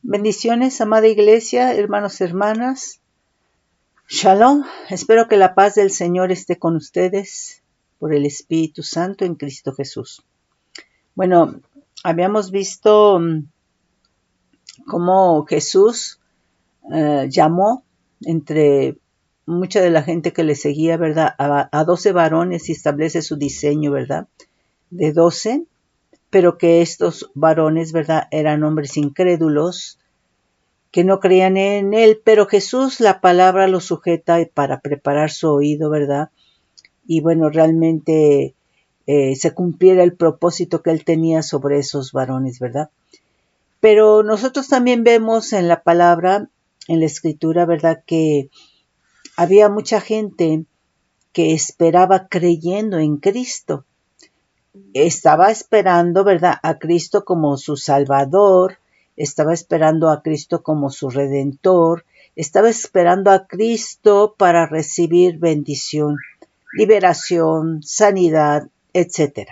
Bendiciones, amada iglesia, hermanos, hermanas. Shalom. Espero que la paz del Señor esté con ustedes por el Espíritu Santo en Cristo Jesús. Bueno, habíamos visto cómo Jesús llamó entre mucha de la gente que le seguía, ¿verdad? A 12 varones y establece su diseño, ¿verdad? De 12, pero que estos varones, ¿verdad? Eran hombres incrédulos, que no creían en él, pero Jesús la palabra lo sujeta para preparar su oído, ¿verdad? Y bueno, realmente se cumpliera el propósito que él tenía sobre esos varones, ¿verdad? Pero nosotros también vemos en la palabra, en la escritura, ¿verdad? Que había mucha gente que esperaba creyendo en Cristo. Estaba esperando, ¿verdad? A Cristo como su Salvador, estaba esperando a Cristo como su Redentor, estaba esperando a Cristo para recibir bendición, liberación, sanidad, etc.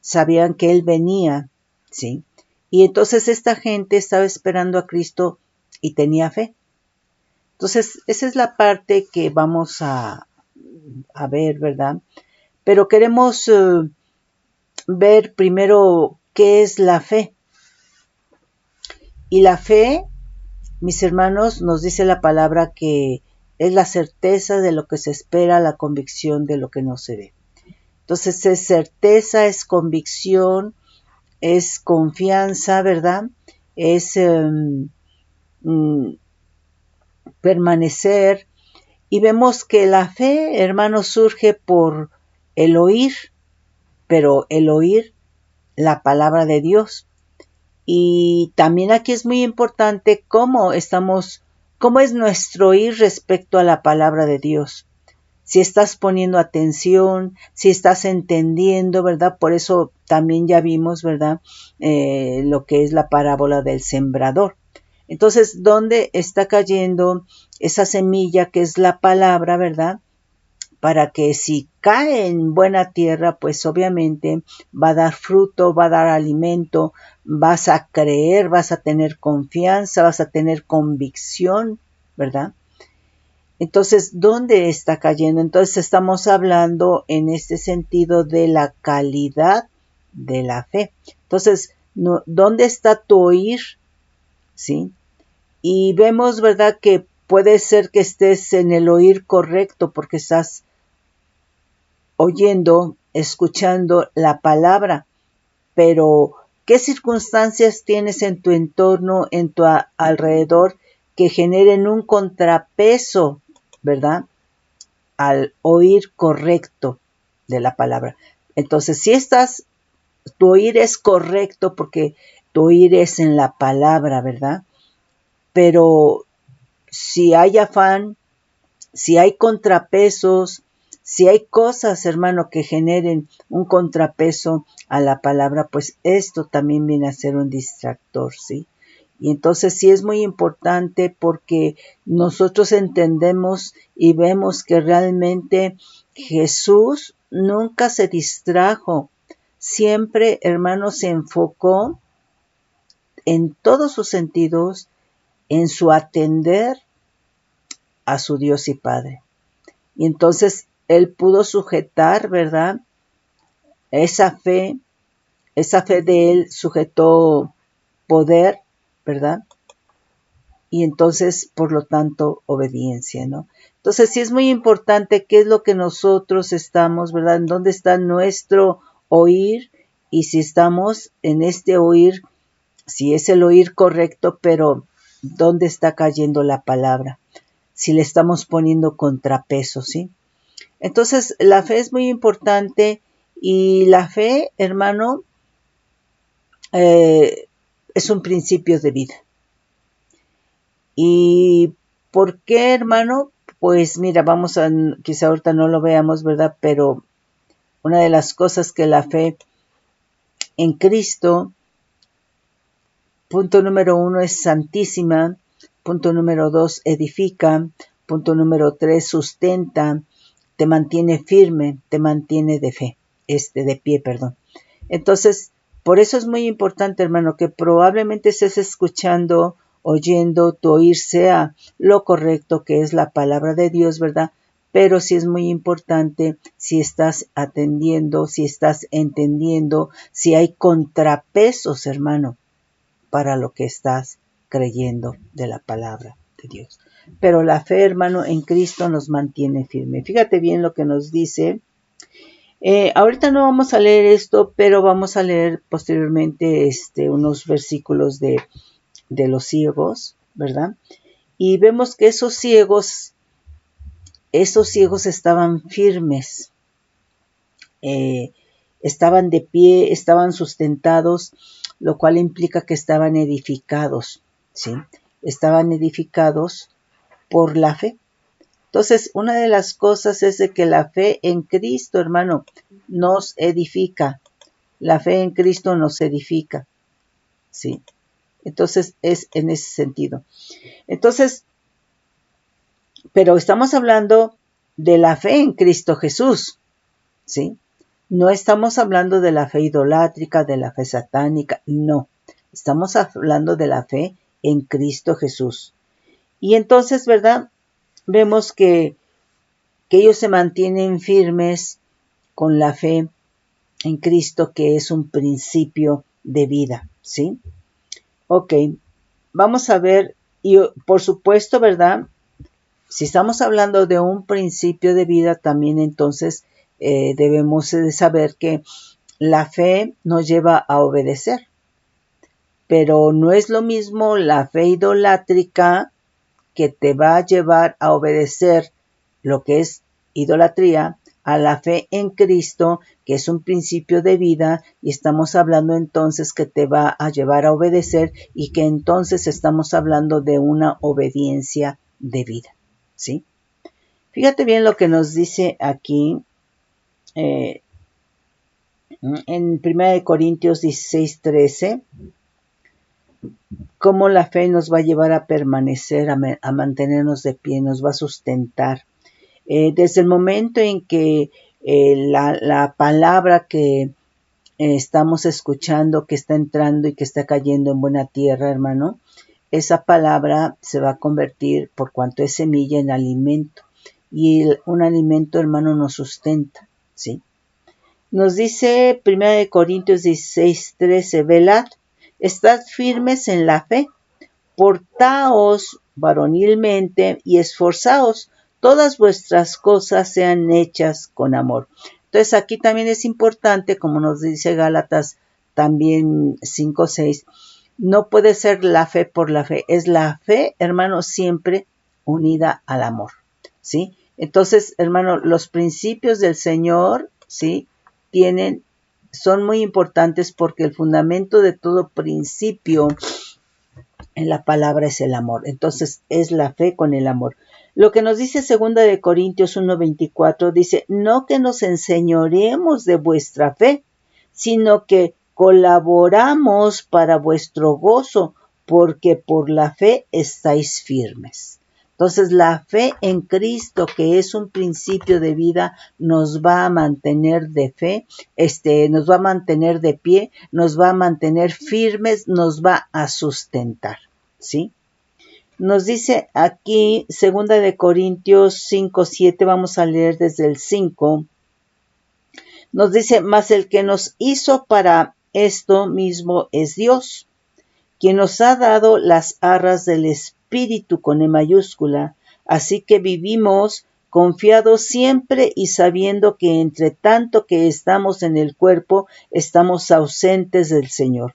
Sabían que Él venía, ¿sí? Y entonces esta gente estaba esperando a Cristo y tenía fe. Entonces, esa es la parte que vamos a ver, ¿verdad? Pero queremos ver primero qué es la fe. Y la fe, mis hermanos, nos dice la palabra que es la certeza de lo que se espera, la convicción de lo que no se ve. Entonces es certeza, es convicción, es confianza, ¿verdad? Es permanecer. Y vemos que la fe, hermanos, surge por el oír, pero el oír la palabra de Dios. Y también aquí es muy importante cómo es nuestro oír respecto a la palabra de Dios. Si estás poniendo atención, si estás entendiendo, ¿verdad? Por eso también ya vimos, ¿verdad? Lo que es la parábola del sembrador. Entonces, ¿dónde está cayendo esa semilla que es la palabra, ¿verdad? Para que si cae en buena tierra, pues obviamente va a dar fruto, va a dar alimento, vas a creer, vas a tener confianza, vas a tener convicción, ¿verdad? Entonces, ¿dónde está cayendo? Entonces estamos hablando en este sentido de la calidad de la fe. Entonces, ¿dónde está tu oír? ¿Sí? Y vemos, ¿verdad? Que puede ser que estés en el oír correcto porque estás oyendo, escuchando la palabra, pero ¿qué circunstancias tienes en tu entorno, en tu alrededor, que generen un contrapeso, ¿verdad? Al oír correcto de la palabra. Entonces, si tu oír es correcto porque tu oír es en la palabra, ¿verdad? Pero si hay afán, si hay contrapesos, si hay cosas, hermano, que generen un contrapeso a la palabra, pues esto también viene a ser un distractor, ¿sí? Y entonces sí es muy importante porque nosotros entendemos y vemos que realmente Jesús nunca se distrajo. Siempre, hermano, se enfocó en todos sus sentidos en su atender a su Dios y Padre. Y entonces él pudo sujetar, ¿verdad? Esa fe de él sujetó poder, ¿verdad? Y entonces, por lo tanto, obediencia, ¿no? Entonces, sí es muy importante qué es lo que nosotros estamos, ¿verdad? En dónde está nuestro oír y si estamos en este oír, si es el oír correcto, pero dónde está cayendo la palabra, si le estamos poniendo contrapeso, ¿sí? Entonces, la fe es muy importante y la fe, hermano, es un principio de vida. ¿Y por qué, hermano? Pues mira, quizá ahorita no lo veamos, ¿verdad? Pero una de las cosas que la fe en Cristo, punto número 1, es santísima, punto número 2, edifica, punto número 3, sustenta, te mantiene firme, te mantiene de pie, perdón. Entonces, por eso es muy importante, hermano, que probablemente estés escuchando oyendo, tu oír sea lo correcto, que es la palabra de Dios, ¿verdad? Pero sí es muy importante si estás atendiendo, si estás entendiendo, si hay contrapesos, hermano, para lo que estás creyendo de la palabra de Dios. Pero la fe, hermano, en Cristo nos mantiene firme. Fíjate bien lo que nos dice. Ahorita no vamos a leer esto, pero vamos a leer posteriormente unos versículos de los ciegos, ¿verdad? Y vemos que esos ciegos estaban firmes, estaban de pie, estaban sustentados, lo cual implica que estaban edificados, ¿sí? Estaban edificados por la fe. Entonces, una de las cosas es de que la fe en Cristo, hermano, nos edifica. La fe en Cristo nos edifica, ¿sí? Entonces, es en ese sentido. Entonces, pero estamos hablando de la fe en Cristo Jesús, ¿sí? No estamos hablando de la fe idolátrica, de la fe satánica, no. Estamos hablando de la fe en Cristo Jesús. Y entonces, ¿verdad? Vemos que ellos se mantienen firmes con la fe en Cristo, que es un principio de vida, ¿sí? Ok, vamos a ver, y por supuesto, ¿verdad? Si estamos hablando de un principio de vida, también entonces debemos de saber que la fe nos lleva a obedecer, pero no es lo mismo la fe idolátrica, que te va a llevar a obedecer lo que es idolatría, a la fe en Cristo, que es un principio de vida, y estamos hablando entonces que te va a llevar a obedecer, y que entonces estamos hablando de una obediencia de vida, ¿sí? Fíjate bien lo que nos dice aquí en 1 Corintios 16:13, cómo la fe nos va a llevar a permanecer, a mantenernos de pie, nos va a sustentar. Desde el momento en que la palabra que estamos escuchando, que está entrando y que está cayendo en buena tierra, hermano, esa palabra se va a convertir, por cuanto es semilla, en alimento. Y un alimento, hermano, nos sustenta, ¿sí? Nos dice 1 Corintios 16:13, velad, estad firmes en la fe, portaos varonilmente y esforzaos, todas vuestras cosas sean hechas con amor. Entonces aquí también es importante, como nos dice Gálatas también 5:6, no puede ser la fe por la fe, es la fe, hermano, siempre unida al amor, ¿sí? Entonces, hermano, los principios del Señor, ¿sí? Son muy importantes, porque el fundamento de todo principio en la palabra es el amor. Entonces es la fe con el amor. Lo que nos dice 2 Corintios 1:24 dice, no que nos enseñoremos de vuestra fe, sino que colaboramos para vuestro gozo, porque por la fe estáis firmes. Entonces la fe en Cristo, que es un principio de vida, nos va a mantener de fe, nos va a mantener de pie, nos va a mantener firmes, nos va a sustentar, ¿sí? Nos dice aquí 2 Corintios 5:7, vamos a leer desde el 5. Nos dice, mas el que nos hizo para esto mismo es Dios, quien nos ha dado las arras del Espíritu con E mayúscula, así que vivimos confiados siempre y sabiendo que entre tanto que estamos en el cuerpo, estamos ausentes del Señor,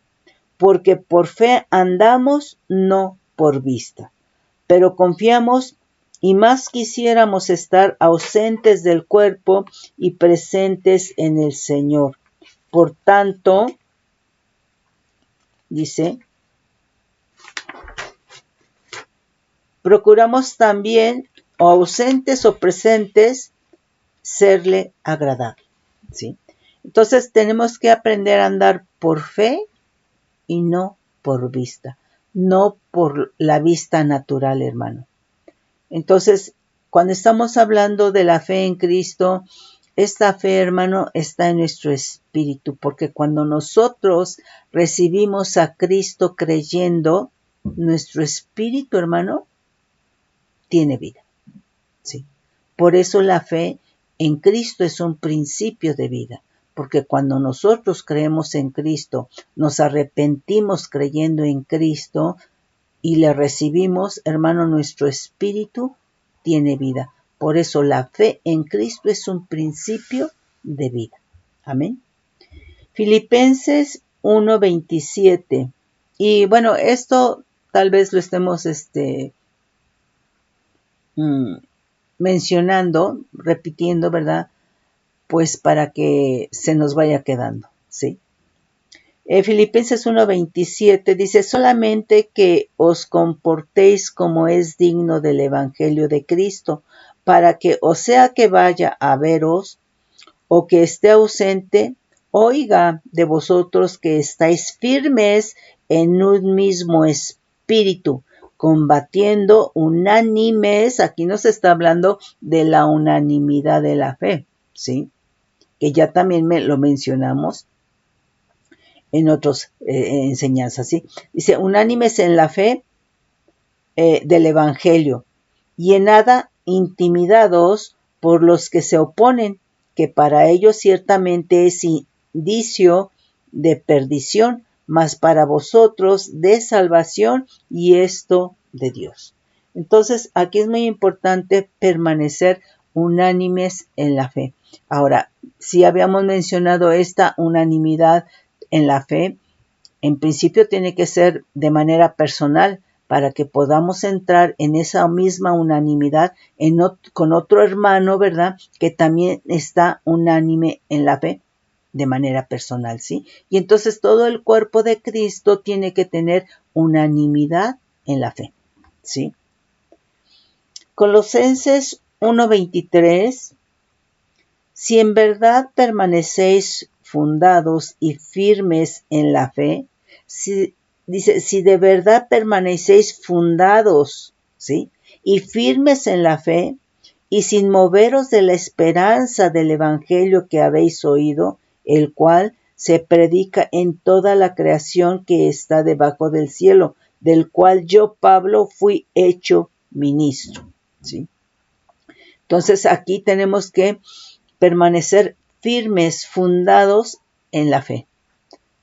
porque por fe andamos, no por vista. Pero confiamos y más quisiéramos estar ausentes del cuerpo y presentes en el Señor. Por tanto, dice, procuramos también, o ausentes o presentes, serle agradable, ¿sí? Entonces tenemos que aprender a andar por fe y no por vista, no por la vista natural, hermano. Entonces, cuando estamos hablando de la fe en Cristo, esta fe, hermano, está en nuestro espíritu, porque cuando nosotros recibimos a Cristo creyendo, nuestro espíritu, hermano, tiene vida. ¿Sí? Por eso la fe en Cristo es un principio de vida. Porque cuando nosotros creemos en Cristo, nos arrepentimos creyendo en Cristo y le recibimos, hermano, nuestro espíritu tiene vida. Por eso la fe en Cristo es un principio de vida. Amén. Filipenses 1:27. Y bueno, esto tal vez lo estemos mencionando, repitiendo, ¿verdad? Pues para que se nos vaya quedando, ¿sí? Filipenses 1:27 dice, solamente que os comportéis como es digno del Evangelio de Cristo, para que, o sea que vaya a veros, o que esté ausente, oiga de vosotros que estáis firmes en un mismo espíritu, combatiendo unánimes. Aquí nos está hablando de la unanimidad de la fe, ¿sí? Que ya también lo mencionamos en otras enseñanzas, ¿sí? Dice, unánimes en la fe del Evangelio, y en nada intimidados por los que se oponen, que para ellos ciertamente es indicio de perdición, mas para vosotros de salvación, y esto de Dios. Entonces, aquí es muy importante permanecer unánimes en la fe. Ahora, si habíamos mencionado esta unanimidad en la fe, en principio tiene que ser de manera personal para que podamos entrar en esa misma unanimidad con otro hermano, ¿verdad? Que también está unánime en la fe de manera personal, ¿sí? Y entonces todo el cuerpo de Cristo tiene que tener unanimidad en la fe, ¿sí? Colosenses 1:23. Si en verdad permanecéis fundados y firmes en la fe, dice, si de verdad permanecéis fundados, ¿sí? Y firmes en la fe, y sin moveros de la esperanza del evangelio que habéis oído, el cual se predica en toda la creación que está debajo del cielo, del cual yo, Pablo, fui hecho ministro, ¿sí? Entonces aquí tenemos que permanecer firmes, fundados en la fe,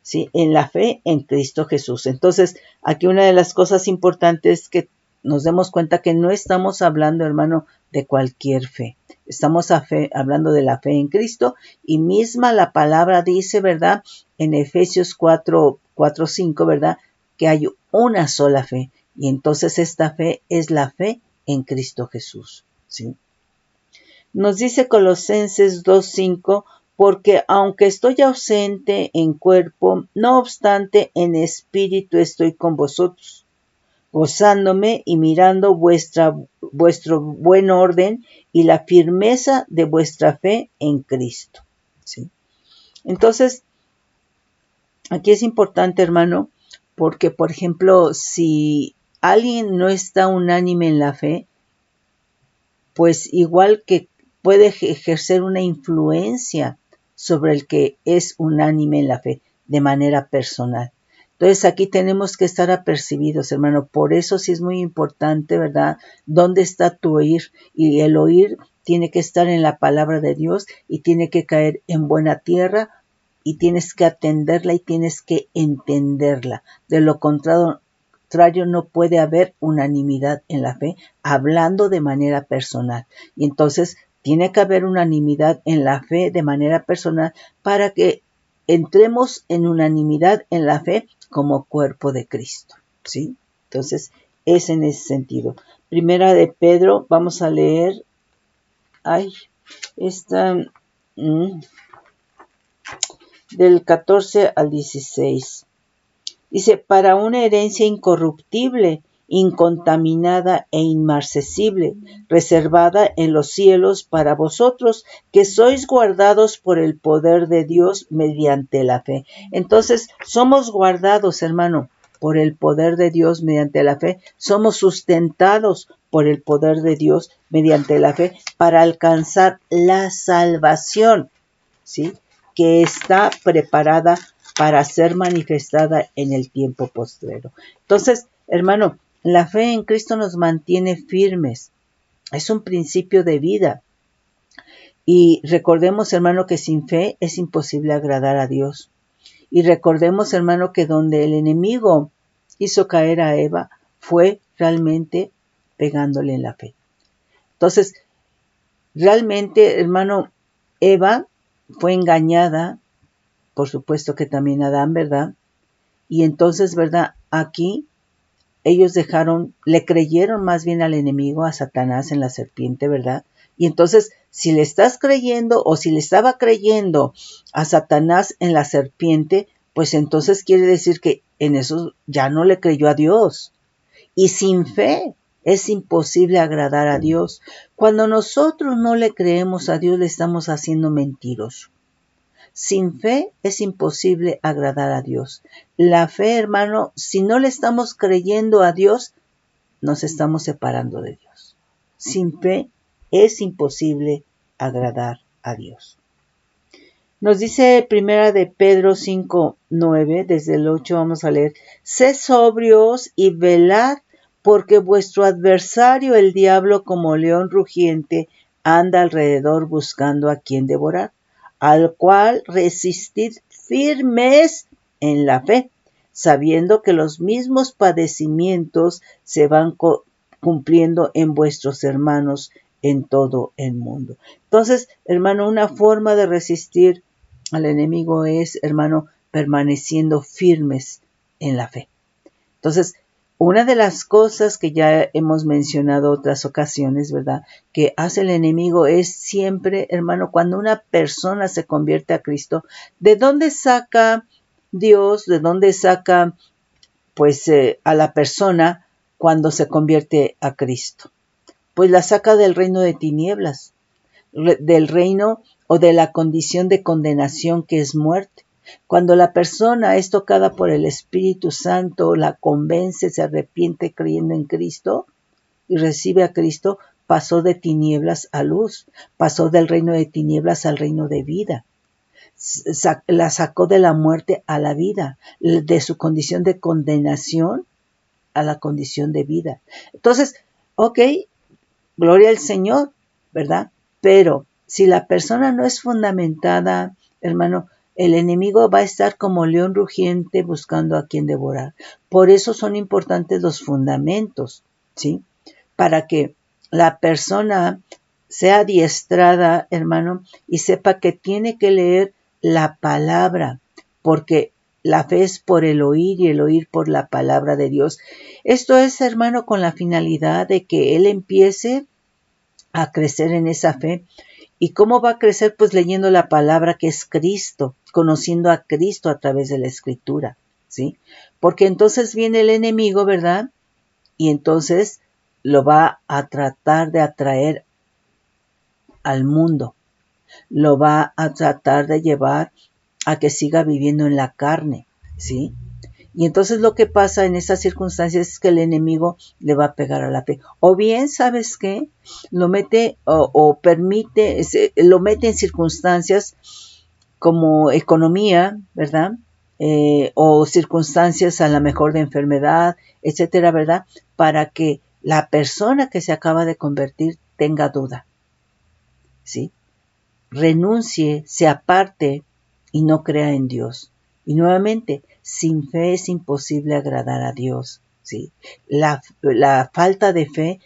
¿sí? En la fe en Cristo Jesús. Entonces, aquí una de las cosas importantes es que nos demos cuenta que no estamos hablando, hermano, de cualquier fe. Estamos hablando de la fe en Cristo, y misma la palabra dice, ¿verdad? En Efesios 4:5, ¿verdad? Que hay una sola fe. Y entonces esta fe es la fe en Cristo Jesús, ¿sí? Nos dice Colosenses 2:5, porque aunque estoy ausente en cuerpo, no obstante en espíritu estoy con vosotros, gozándome y mirando vuestro buen orden y la firmeza de vuestra fe en Cristo. ¿Sí? Entonces, aquí es importante, hermano, porque, por ejemplo, si alguien no está unánime en la fe, pues igual que puede ejercer una influencia sobre el que es unánime en la fe de manera personal. Entonces aquí tenemos que estar apercibidos, hermano. Por eso sí es muy importante, ¿verdad? ¿Dónde está tu oír? Y el oír tiene que estar en la palabra de Dios y tiene que caer en buena tierra, y tienes que atenderla y tienes que entenderla. De lo contrario, no puede haber unanimidad en la fe, hablando de manera personal. Y entonces tiene que haber unanimidad en la fe de manera personal para que entremos en unanimidad en la fe como cuerpo de Cristo, ¿sí? Entonces, es en ese sentido. Primera de Pedro, vamos a leer, del 14 al 16. Dice, para una herencia incorruptible, incontaminada e inmarcesible, reservada en los cielos para vosotros, que sois guardados por el poder de Dios mediante la fe. Entonces, somos guardados, hermano, por el poder de Dios mediante la fe. Somos sustentados por el poder de Dios mediante la fe para alcanzar la salvación, ¿sí? Que está preparada para ser manifestada en el tiempo postrero. Entonces, Hermano, la fe en Cristo nos mantiene firmes. Es un principio de vida. Y recordemos, hermano, que sin fe es imposible agradar a Dios. Y recordemos, hermano, que donde el enemigo hizo caer a Eva fue realmente pegándole en la fe. Entonces, realmente, hermano, Eva fue engañada, por supuesto que también Adán, ¿verdad? Y entonces, ¿verdad? Aquí ellos le creyeron más bien al enemigo, a Satanás en la serpiente, ¿verdad? Y entonces, si le estás creyendo o si le estaba creyendo a Satanás en la serpiente, pues entonces quiere decir que en eso ya no le creyó a Dios. Y sin fe es imposible agradar a Dios. Cuando nosotros no le creemos a Dios, le estamos haciendo mentiroso. Sin fe es imposible agradar a Dios. La fe, hermano, si no le estamos creyendo a Dios, nos estamos separando de Dios. Sin fe es imposible agradar a Dios. Nos dice primera de Pedro 5:9, desde el 8 vamos a leer: sed sobrios y velad, porque vuestro adversario el diablo, como león rugiente, anda alrededor buscando a quien devorar, al cual resistid firmes en la fe, sabiendo que los mismos padecimientos se van cumpliendo en vuestros hermanos en todo el mundo. Entonces, hermano, una forma de resistir al enemigo es, hermano, permaneciendo firmes en la fe. Entonces, una de las cosas que ya hemos mencionado otras ocasiones, ¿verdad?, que hace el enemigo es siempre, hermano, cuando una persona se convierte a Cristo, ¿de dónde saca Dios, de dónde saca, pues, a la persona cuando se convierte a Cristo? Pues la saca del reino de tinieblas, del reino o de la condición de condenación que es muerte. Cuando la persona es tocada por el Espíritu Santo, la convence, se arrepiente creyendo en Cristo y recibe a Cristo, pasó de tinieblas a luz, pasó del reino de tinieblas al reino de vida. La sacó de la muerte a la vida, de su condición de condenación a la condición de vida. Entonces, ok, gloria al Señor, ¿verdad? Pero si la persona no es fundamentada, hermano, el enemigo va a estar como león rugiente buscando a quien devorar. Por eso son importantes los fundamentos, ¿sí? Para que la persona sea adiestrada, hermano, y sepa que tiene que leer la palabra, porque la fe es por el oír y el oír por la palabra de Dios. Esto es, hermano, con la finalidad de que él empiece a crecer en esa fe. ¿Y cómo va a crecer? Pues leyendo la palabra que es Cristo, conociendo a Cristo a través de la Escritura, ¿sí? Porque entonces viene el enemigo, ¿verdad? Y entonces lo va a tratar de atraer al mundo, lo va a tratar de llevar a que siga viviendo en la carne, ¿sí? Y entonces lo que pasa en esas circunstancias es que el enemigo le va a pegar a la fe. O bien, ¿sabes qué? Lo mete o permite, lo mete en circunstancias como economía, ¿verdad? O circunstancias a lo mejor de enfermedad, etcétera, ¿verdad? Para que la persona que se acaba de convertir tenga duda, ¿sí? Renuncie, se aparte y no crea en Dios. Y nuevamente, sin fe es imposible agradar a Dios, ¿sí? La falta de fe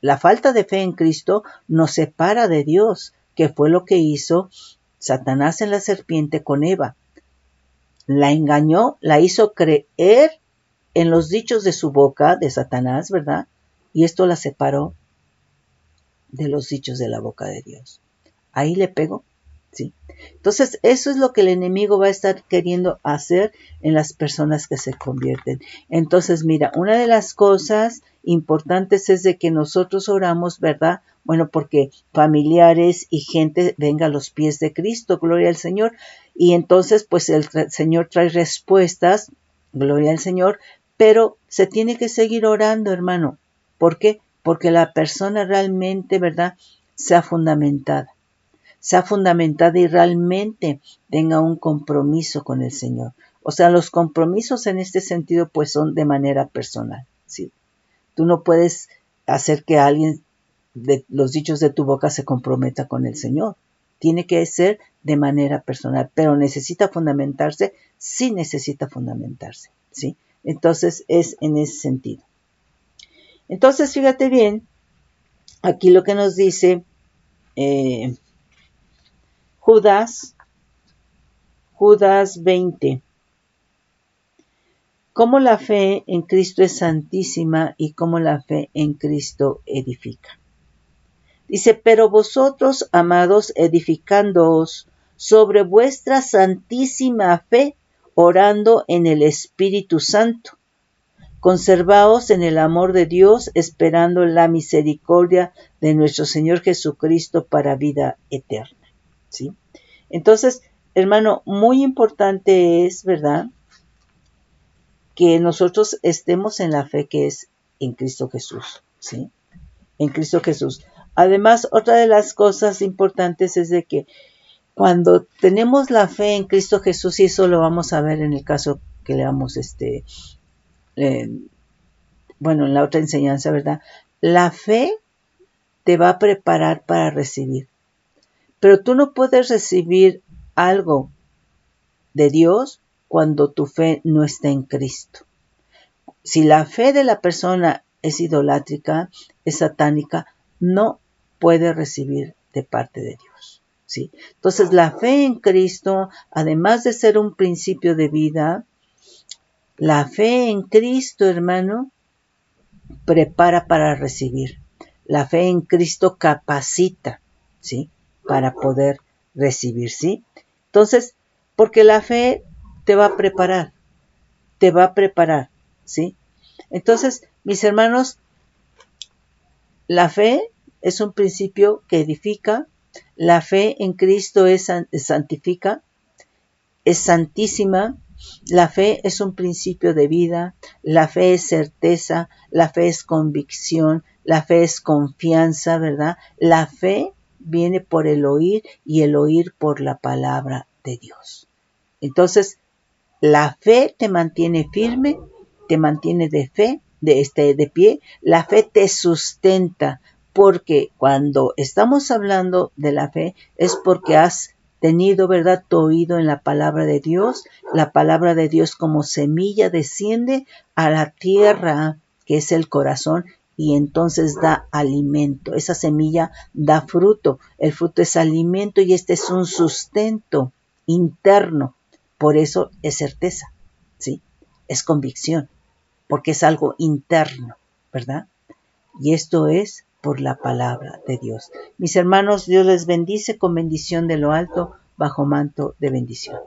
la falta de fe en Cristo nos separa de Dios, que fue lo que hizo Satanás en la serpiente con Eva. La engañó, la hizo creer en los dichos de su boca, de Satanás, ¿verdad? Y esto la separó de los dichos de la boca de Dios. Ahí le pegó, ¿sí? Entonces, eso es lo que el enemigo va a estar queriendo hacer en las personas que se convierten. Entonces, mira, una de las cosas importantes es de que nosotros oramos, ¿verdad? Bueno, porque familiares y gente venga a los pies de Cristo, gloria al Señor. Y entonces, pues el Señor trae respuestas, gloria al Señor, pero se tiene que seguir orando, hermano. ¿Por qué? Porque la persona realmente, ¿verdad?, sea fundamentada y realmente tenga un compromiso con el Señor. O sea, los compromisos en este sentido pues son de manera personal, ¿sí? Tú no puedes hacer que alguien de los dichos de tu boca se comprometa con el Señor. Tiene que ser de manera personal, pero necesita fundamentarse, sí necesita fundamentarse, ¿sí? Entonces es en ese sentido. Entonces, fíjate bien, aquí lo que nos dice Judas 20. Cómo la fe en Cristo es santísima y cómo la fe en Cristo edifica. Dice, pero vosotros, amados, edificándoos sobre vuestra santísima fe, orando en el Espíritu Santo. Conservaos en el amor de Dios, esperando la misericordia de nuestro Señor Jesucristo para vida eterna. ¿Sí? Entonces, hermano, muy importante es, ¿verdad?, que nosotros estemos en la fe que es en Cristo Jesús, ¿sí? En Cristo Jesús. Además, otra de las cosas importantes es de que cuando tenemos la fe en Cristo Jesús, y eso lo vamos a ver en el caso que leamos en la otra enseñanza, ¿verdad? La fe te va a preparar para recibir. Pero tú no puedes recibir algo de Dios cuando tu fe no está en Cristo. Si la fe de la persona es idolátrica, es satánica, no puede recibir de parte de Dios, ¿sí? Entonces, la fe en Cristo, además de ser un principio de vida, la fe en Cristo, hermano, prepara para recibir. La fe en Cristo capacita, ¿sí?, para poder recibir, ¿sí? Entonces, porque la fe te va a preparar, ¿sí? Entonces, mis hermanos, la fe es un principio que edifica, la fe en Cristo santifica, es santísima, la fe es un principio de vida, la fe es certeza, la fe es convicción, la fe es confianza, ¿verdad? La fe viene por el oír y el oír por la palabra de Dios. Entonces, la fe te mantiene firme, te mantiene de pie, la fe te sustenta, porque cuando estamos hablando de la fe es porque has tenido, ¿verdad?, tu oído en la palabra de Dios. La palabra de Dios como semilla desciende a la tierra, que es el corazón, y entonces da alimento. Esa semilla da fruto. El fruto es alimento y este es un sustento interno. Por eso es certeza, ¿sí? Es convicción, porque es algo interno, ¿verdad? Y esto es por la palabra de Dios. Mis hermanos, Dios les bendice con bendición de lo alto, bajo manto de bendición.